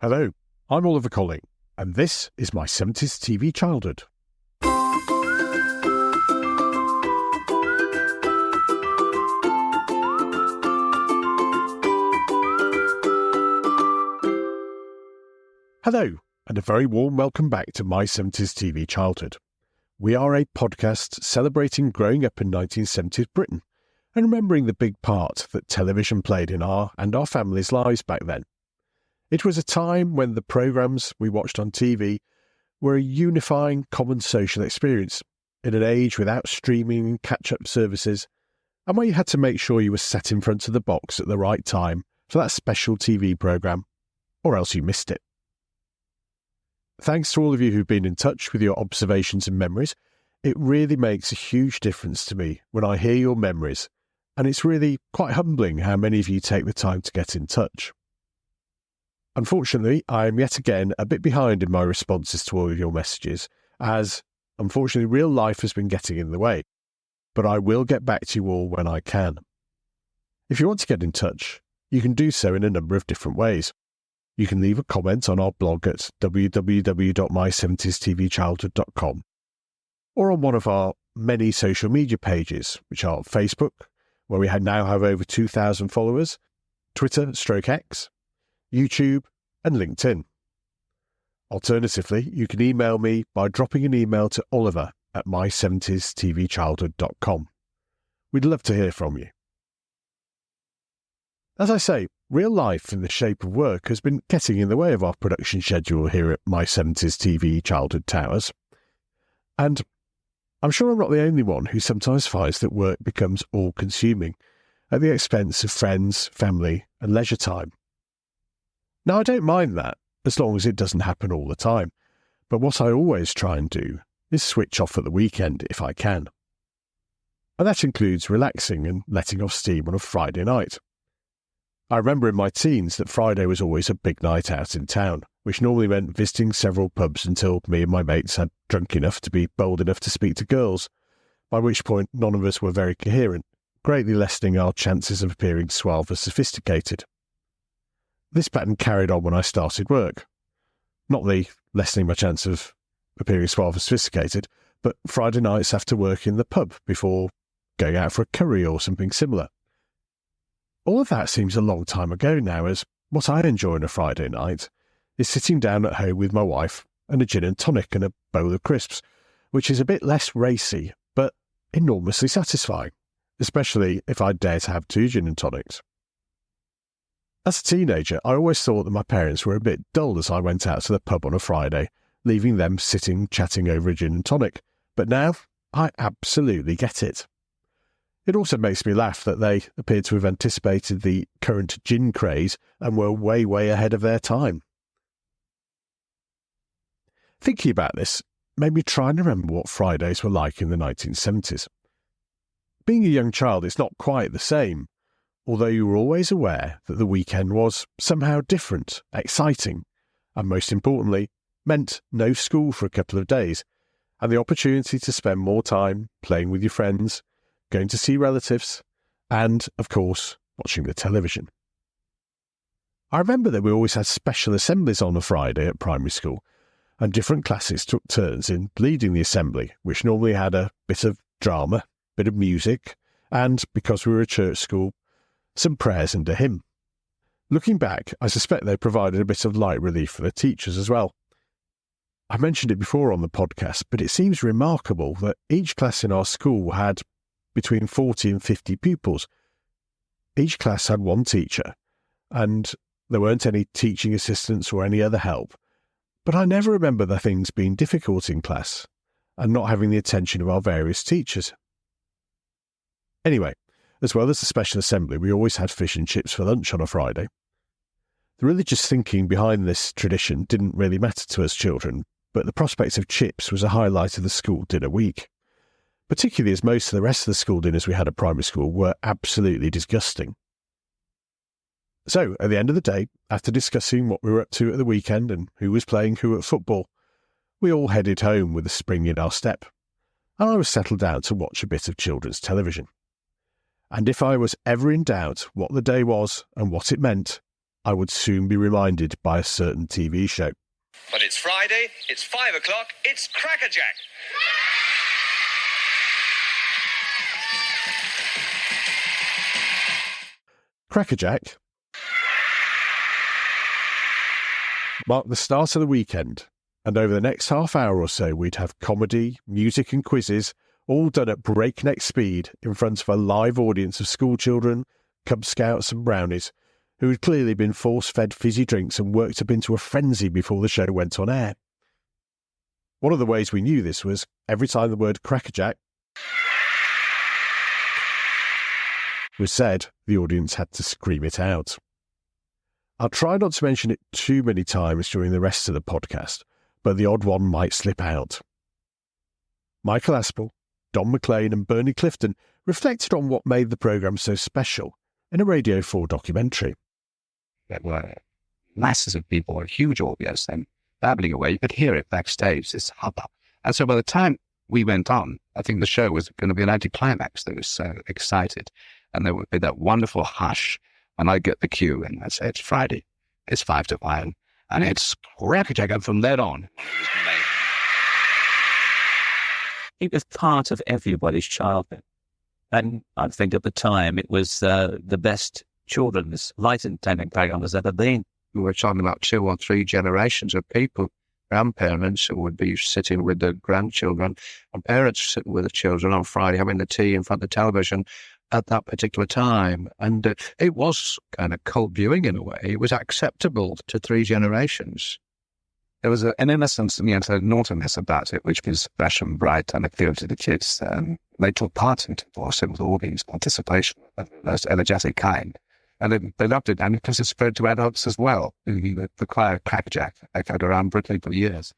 Hello, I'm Oliver Colling, and this is my 70s TV childhood. Hello, and a very warm welcome back to my 70s TV childhood. We are a podcast celebrating growing up in 1970s Britain and remembering the big part that television played in our and our families' lives back then. It was a time when the programmes we watched on TV were a unifying common social experience in an age without streaming and catch-up services, and where you had to make sure you were sat in front of the box at the right time for that special TV programme, or else you missed it. Thanks to all of you who've been in touch with your observations and memories. It really makes a huge difference to me when I hear your memories, and it's really quite humbling how many of you take the time to get in touch. Unfortunately, I am yet again a bit behind in my responses to all of your messages, as, unfortunately, real life has been getting in the way. But I will get back to you all when I can. If you want to get in touch, you can do so in a number of different ways. You can leave a comment on our blog at www.my70stvchildhood.com, or on one of our many social media pages, which are Facebook, where we now have over 2,000 followers, Twitter/X, YouTube, and LinkedIn. Alternatively, you can email me by dropping an email to oliver@my70stvchildhood.com. We'd love to hear from you. As I say, real life in the shape of work has been getting in the way of our production schedule here at My 70s TV Childhood Towers. And I'm sure I'm not the only one who sometimes finds that work becomes all-consuming at the expense of friends, family, and leisure time. Now, I don't mind that, as long as it doesn't happen all the time, but what I always try and do is switch off at the weekend if I can. And that includes relaxing and letting off steam on a Friday night. I remember in my teens that Friday was always a big night out in town, which normally meant visiting several pubs until me and my mates had drunk enough to be bold enough to speak to girls, by which point none of us were very coherent, greatly lessening our chances of appearing suave or sophisticated. This pattern carried on when I started work. Not the lessening my chance of appearing suave or sophisticated, but Friday nights after work in the pub before going out for a curry or something similar. All of that seems a long time ago now, as what I enjoy on a Friday night is sitting down at home with my wife and a gin and tonic and a bowl of crisps, which is a bit less racy, but enormously satisfying, especially if I dare to have 2 gin and tonics. As a teenager, I always thought that my parents were a bit dull as I went out to the pub on a Friday, leaving them sitting chatting over a gin and tonic, but now I absolutely get it. It also makes me laugh that they appeared to have anticipated the current gin craze and were way ahead of their time. Thinking about this made me try and remember what Fridays were like in the 1970s. Being a young child is not quite the same, although you were always aware that the weekend was somehow different, exciting, and most importantly, meant no school for a couple of days, and the opportunity to spend more time playing with your friends, going to see relatives, and, of course, watching the television. I remember that we always had special assemblies on a Friday at primary school, and different classes took turns in leading the assembly, which normally had a bit of drama, a bit of music, and, because we were a church school, some prayers and a hymn. Looking back, I suspect they provided a bit of light relief for the teachers as well. I mentioned it before on the podcast, but it seems remarkable that each class in our school had between 40 and 50 pupils. Each class had one teacher, and there weren't any teaching assistants or any other help. But I never remember the things being difficult in class and not having the attention of our various teachers. Anyway, as well as the special assembly, we always had fish and chips for lunch on a Friday. The religious thinking behind this tradition didn't really matter to us children, but the prospect of chips was a highlight of the school dinner week, particularly as most of the rest of the school dinners we had at primary school were absolutely disgusting. So, at the end of the day, after discussing what we were up to at the weekend and who was playing who at football, we all headed home with a spring in our step, and I was settled down to watch a bit of children's television. And if I was ever in doubt what the day was and what it meant, I would soon be reminded by a certain TV show. But it's Friday, it's 5 o'clock, it's Crackerjack. Crackerjack marked the start of the weekend, and over the next half hour or so we'd have comedy, music and quizzes, all done at breakneck speed in front of a live audience of schoolchildren, Cub Scouts and Brownies, who had clearly been force-fed fizzy drinks and worked up into a frenzy before the show went on air. One of the ways we knew this was every time the word Crackerjack was said, the audience had to scream it out. I'll try not to mention it too many times during the rest of the podcast, but the odd one might slip out. Michael Aspel, Don McLean and Bernie Clifton reflected on what made the programme so special in a Radio 4 documentary. There were masses of people, a huge audience, and babbling away. You could hear it backstage, this hubbub. And so by the time we went on, I think the show was going to be an anticlimax. They were so excited. And there would be that wonderful hush when I get the cue and I'd say, it's Friday, it's 5 to 5, and it's Crackerjack. And from then on, it was part of everybody's childhood. And I think at the time it was the best children's light entertainment program has ever been. we were talking about 2 or 3 generations of people, grandparents who would be sitting with the grandchildren, and parents sitting with the children on Friday having the tea in front of the television at that particular time. And it was kind of cult viewing in a way. It was acceptable to 3 generations. There was an innocence and yet a naughtiness about it, which was fresh and bright and appealed to the kids. They took part in it, of course, with all these participation of the most energetic kind. And they loved it, and because it spread to adults as well. The choir Crackerjack echoed around Brittany for years.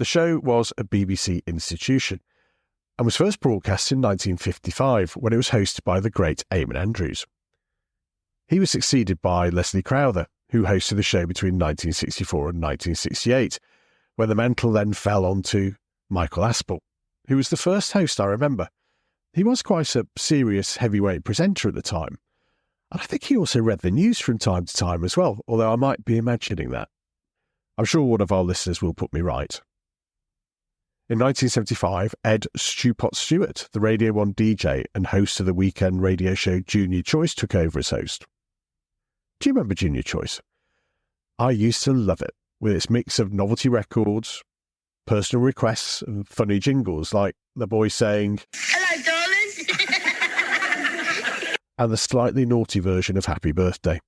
The show was a BBC institution and was first broadcast in 1955 when it was hosted by the great Eamon Andrews. He was succeeded by Leslie Crowther, who hosted the show between 1964 and 1968, when the mantle then fell onto Michael Aspel, who was the first host I remember. He was quite a serious heavyweight presenter at the time, and I think he also read the news from time to time as well, although I might be imagining that. I'm sure one of our listeners will put me right. In 1975, Ed Stewpot Stewart, the Radio 1 DJ and host of the weekend radio show Junior Choice, took over as host. Do you remember Junior Choice? I used to love it, with its mix of novelty records, personal requests and funny jingles like the boy saying, "Hello, darling," and the slightly naughty version of Happy Birthday.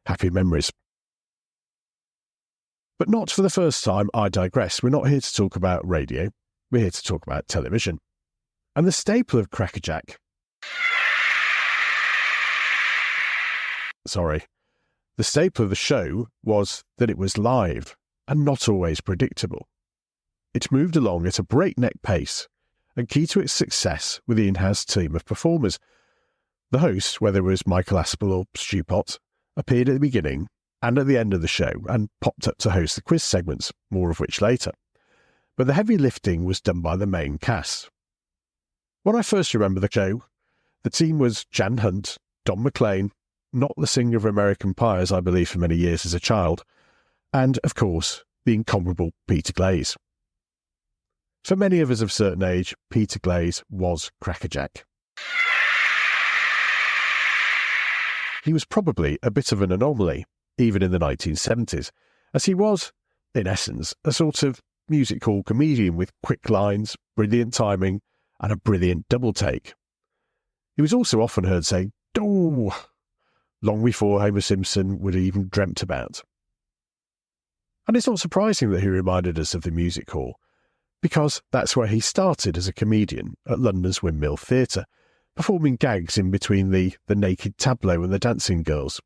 Happy memories. But not for the first time, I digress. We're not here to talk about radio. We're here to talk about television. And the staple of Crackerjack... The staple of the show was that it was live and not always predictable. It moved along at a breakneck pace, and key to its success were the in-house team of performers. The host, whether it was Michael Aspel or Stewpot, appeared at the beginning and at the end of the show and popped up to host the quiz segments, more of which later. But the heavy lifting was done by the main cast. When I first remember the show, the team was Jan Hunt, Don McLean, not the singer of American Pie as I believed for many years as a child, and, of course, the incomparable Peter Glaze. For many of us of a certain age, Peter Glaze was Crackerjack. He was probably a bit of an anomaly, even in the 1970s, as he was, in essence, a sort of music hall comedian with quick lines, brilliant timing, and a brilliant double take. He was also often heard saying, "Doo," long before Homer Simpson would have even dreamt about. And it's not surprising that he reminded us of the music hall, because that's where he started as a comedian at London's Windmill Theatre, performing gags in between the naked tableau and the dancing girls.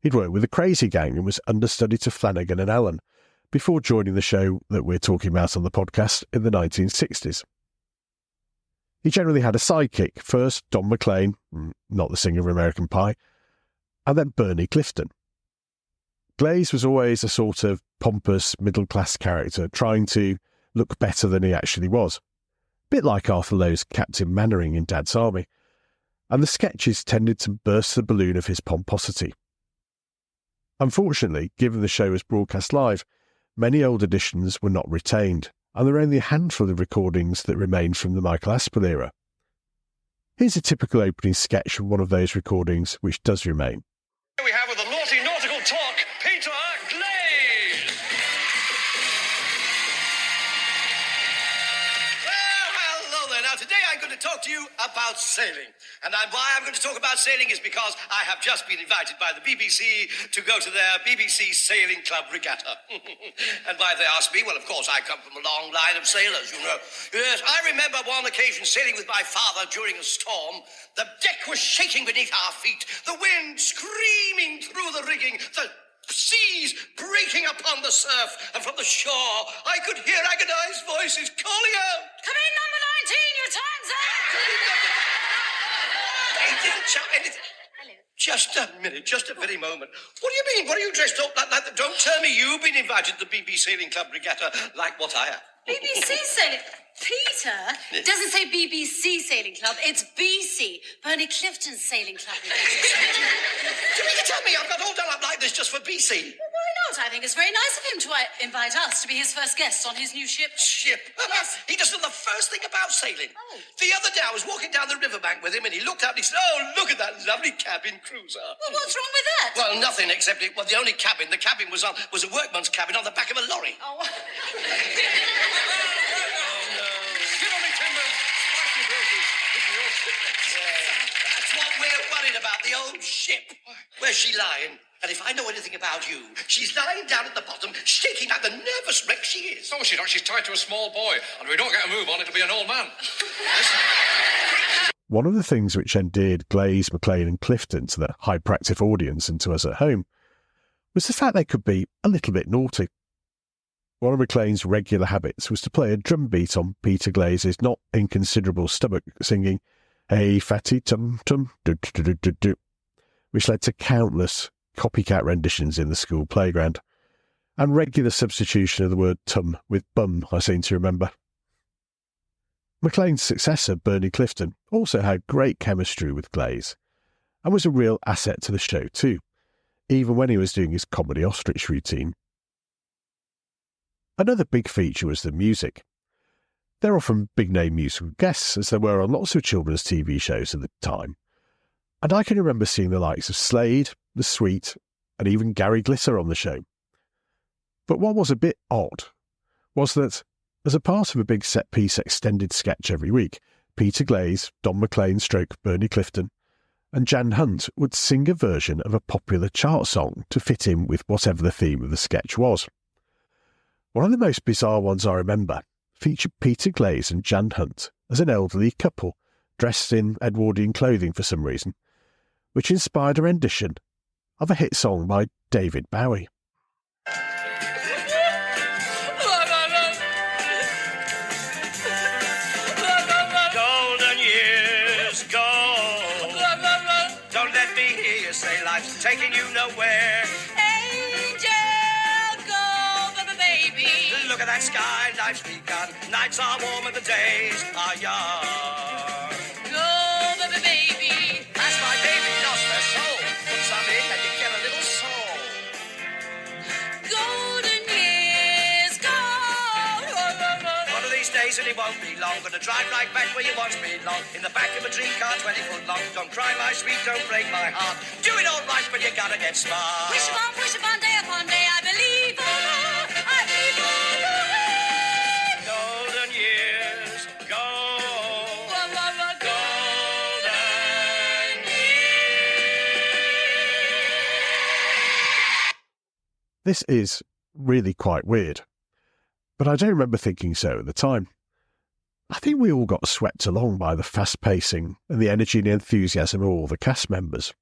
He'd worked with the Crazy Gang and was understudy to Flanagan and Allen, before joining the show that we're talking about on the podcast in the 1960s. He generally had a sidekick, first Don McLean, not the singer of American Pie, and then Bernie Clifton. Glaze was always a sort of pompous middle-class character, trying to look better than he actually was. A bit like Arthur Lowe's Captain Mannering in Dad's Army. and the sketches tended to burst the balloon of his pomposity. Unfortunately, given the show was broadcast live, many old editions were not retained, and there are only a handful of recordings that remain from the Michael Aspel era. Here's a typical opening sketch from one of those recordings which does remain. Here we have with the naughty nautical talk, Peter Glaze. Well, hello there. Now, today I'm going to talk to you about sailing. And why I'm going to talk about sailing is because I have just been invited by the BBC to go to their BBC Sailing Club regatta. And why they ask me? Well, of course, I come from a long line of sailors, you know. Yes, I remember one occasion sailing with my father during a storm. The deck was shaking beneath our feet, the wind screaming through the rigging, the seas breaking upon the surf, and from the shore I could hear agonized voices calling out, Come in, number 19, your time's up! They didn't shout anything. Hello. Just a minute, just a very moment. What do you mean? What are you dressed up like that? Don't tell me you've been invited to the BBC Sailing Club regatta like what I am. BBC Sailing... Peter doesn't say BBC Sailing Club, it's BC, Bernie Clifton's Sailing Club. Do you mean to tell me I've got all done up like this just for BC? Well, why not? I think it's very nice of him to invite us to be his first guests on his new ship. Ship? Yes. He doesn't know the first thing about sailing. Oh. The other day I was walking down the riverbank with him and he looked up and he said, oh, look at that lovely cabin cruiser. Well, what's wrong with that? Well, nothing except the only cabin. The cabin was a workman's cabin on the back of a lorry. Oh. Give me timbers, spicy braces. This is your ship next. That's what we're worried about, the old ship. Where's she lying? And if I know anything about you, she's lying down at the bottom, shaking like the nervous wreck she is. No, she's not. She's tied to a small boy. And if we don't get a move on, it'll be an old man. One of the things which endeared Glaze, McLean and Clifton to the hyperactive audience and to us at home was the fact they could be a little bit naughty. One of McLean's regular habits was to play a drum beat on Peter Glaze's not inconsiderable stomach, singing, Hey fatty tum tum, do do do do do, which led to countless copycat renditions in the school playground, and regular substitution of the word tum with bum, I seem to remember. McLean's successor, Bernie Clifton, also had great chemistry with Glaze, and was a real asset to the show too, even when he was doing his comedy ostrich routine. Another big feature was the music. They're often big-name musical guests, as there were on lots of children's TV shows at the time, and I can remember seeing the likes of Slade, The Sweet, and even Gary Glitter on the show. But what was a bit odd was that, as a part of a big set-piece extended sketch every week, Peter Glaze, Don McLean / Bernie Clifton, and Jan Hunt would sing a version of a popular chart song to fit in with whatever the theme of the sketch was. One of the most bizarre ones I remember featured Peter Glaze and Jan Hunt as an elderly couple dressed in Edwardian clothing for some reason, which inspired a rendition of a hit song by David Bowie. Golden years go. Don't let me hear you say life's taking you nowhere. Angel, go, baby. Look at that sky, life's begun. Nights are warm and the days are young. Go, baby. That's my baby lost her soul. Put some in and you get a little soul. Golden years go. One of these days and it won't be long. Gonna drive right back where you once belong. In the back of a dream car 20 foot long. Don't cry my sweet, don't break my heart. Do it all right, but you gotta get smart. Wish upon day, I believe. I believe all the way. Golden years go. Golden years. This is really quite weird, but I don't remember thinking so at the time. I think we all got swept along by the fast pacing and the energy and enthusiasm of all the cast members.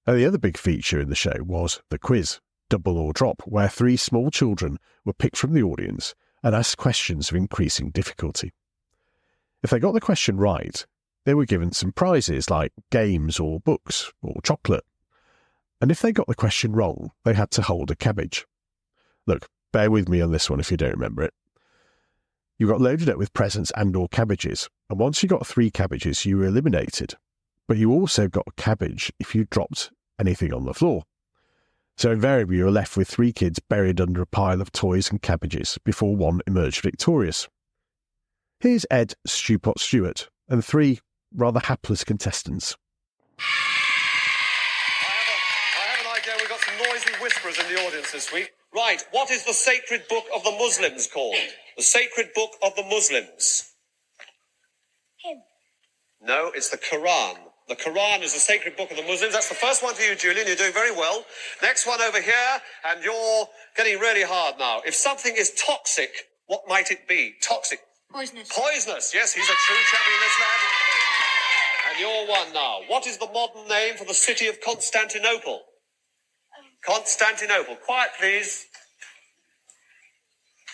And the other big feature in the show was the quiz, Double or Drop, where 3 small children were picked from the audience and asked questions of increasing difficulty. If they got the question right, they were given some prizes like games or books or chocolate. And if they got the question wrong, they had to hold a cabbage. Look, bear with me on this one if you don't remember it. You got loaded up with presents and or cabbages, and once you got 3 cabbages, you were eliminated. But you also got a cabbage if you dropped anything on the floor. So invariably you were left with 3 kids buried under a pile of toys and cabbages before one emerged victorious. Here's Ed Stewpot Stewart and 3 rather hapless contestants. I have an idea. We've got some noisy whisperers in the audience this week. Right, what is the sacred book of the Muslims called? The sacred book of the Muslims. Him. No, it's the Quran. The Quran is the sacred book of the Muslims. That's the first one for you, Julian. You're doing very well. Next one over here, and you're getting really hard now. If something is toxic, what might it be? Toxic. Poisonous. Poisonous. Yes, he's a true champion, this lad. And you're one now. What is the modern name for the city of Constantinople? Constantinople. Quiet, please.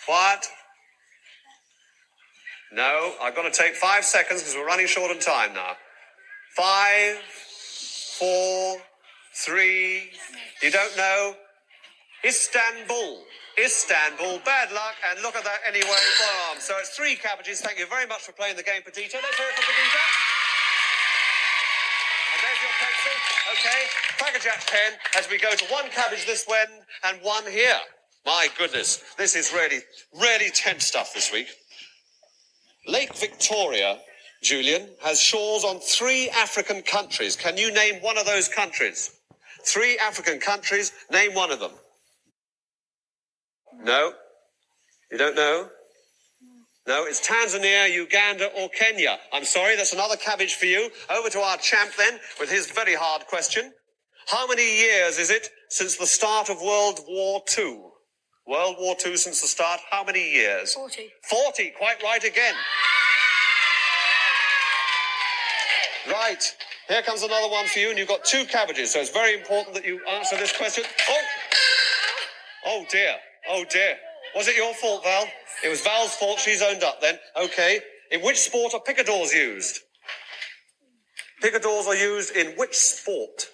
Quiet. No, I've got to take 5 seconds because we're running short on time now. 5, 4, 3. You don't know? Istanbul. Istanbul. Bad luck. And look at that anyway. Boom. So it's 3 cabbages. Thank you very much for playing the game, Perdita. Let's hear it for Perdita. And there's your pencil. Okay. Crackerjack pen as we go to 1 cabbage this end and 1 here. My goodness. This is really, really tense stuff this week. Lake Victoria, Julian, has shores on 3 African countries. Can you name one of those countries? 3 African countries. Name one of them. No? You don't know? No, it's Tanzania, Uganda, or Kenya. I'm sorry, that's another cabbage for you. Over to our champ then, with his very hard question. How many years is it since the start of World War II? World War II since the start, how many years? 40. 40, quite right again. Right, here comes another one for you, and you've got 2 cabbages, so it's very important that you answer this question. Oh dear, oh dear. Was it your fault, Val? It was Val's fault, she's owned up then. Okay, in which sport are picadors used? Picadors are used in which sport?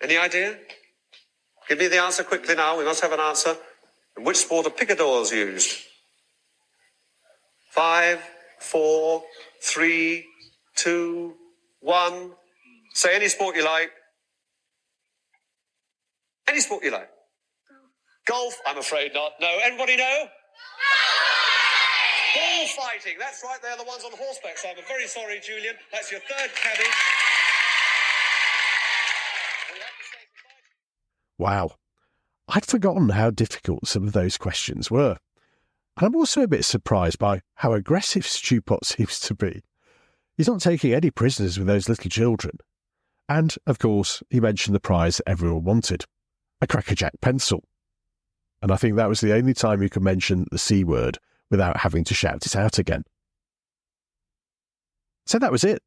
Any idea? Give me the answer quickly now, we must have an answer. In which sport are picadors used? 5, 4, 3, 2, 1. Say any sport you like. Any sport you like. Golf? I'm afraid not. No. Anybody know? Bullfighting. That's right. They're the ones on horseback. So I'm very sorry, Julian. That's your 3rd cabbage. We have to say goodbye. Wow. I'd forgotten how difficult some of those questions were. And I'm also a bit surprised by how aggressive Stewpot seems to be. He's not taking any prisoners with those little children. And, of course, he mentioned the prize everyone wanted, a Crackerjack pencil. And I think that was the only time you could mention the C word without having to shout it out again. So that was it.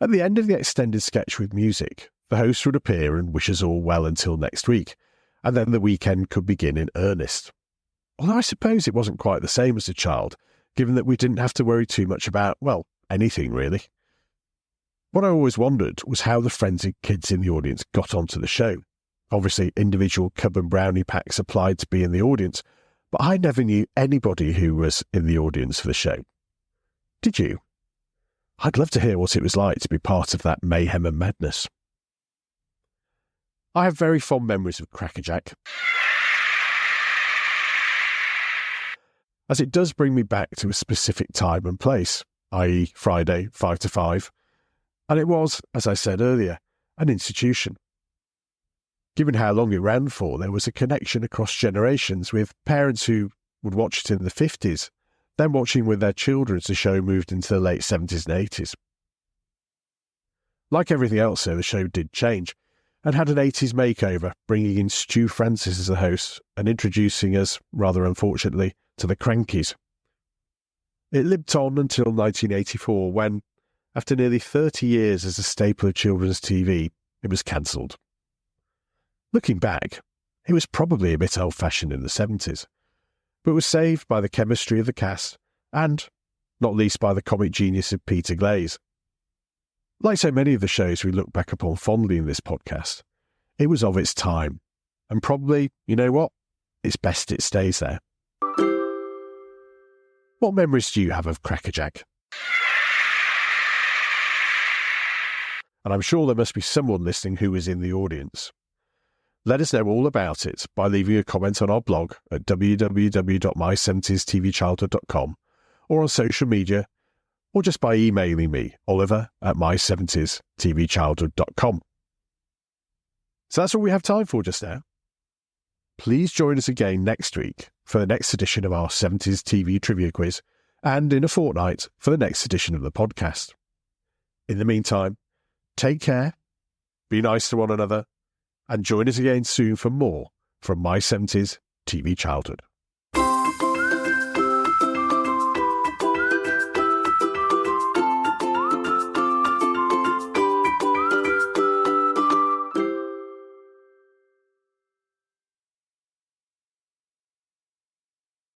At the end of the extended sketch with music, the host would appear and wish us all well until next week, and then the weekend could begin in earnest. Although I suppose it wasn't quite the same as a child, given that we didn't have to worry too much about, well, anything really. What I always wondered was how the frenzied kids in the audience got onto the show. Obviously, individual cub and brownie packs applied to be in the audience, but I never knew anybody who was in the audience for the show. Did you? I'd love to hear what it was like to be part of that mayhem and madness. I have very fond memories of Crackerjack, as it does bring me back to a specific time and place, i.e. Friday, 5 to 5, and it was, as I said earlier, an institution. Given how long it ran for, there was a connection across generations, with parents who would watch it in the 50s, then watching with their children as the show moved into the late 70s and 80s. Like everything else, though, the show did change, and had an 80s makeover, bringing in Stu Francis as the host and introducing us, rather unfortunately, to the Crankies. It lived on until 1984 when, after nearly 30 years as a staple of children's TV, it was cancelled. Looking back, it was probably a bit old-fashioned in the 70s, but was saved by the chemistry of the cast and, not least, by the comic genius of Peter Glaze. Like so many of the shows we look back upon fondly in this podcast, it was of its time, and probably, you know what, it's best it stays there. What memories do you have of Crackerjack? And I'm sure there must be someone listening who is in the audience. Let us know all about it by leaving a comment on our blog at www.my70stvchildhood.com or on social media, or just by emailing me, oliver@my70stvchildhood.com. So that's all we have time for just now. Please join us again next week for the next edition of our 70s TV trivia quiz, and in a fortnight for the next edition of the podcast. In the meantime, take care, be nice to one another, and join us again soon for more from My 70s TV Childhood.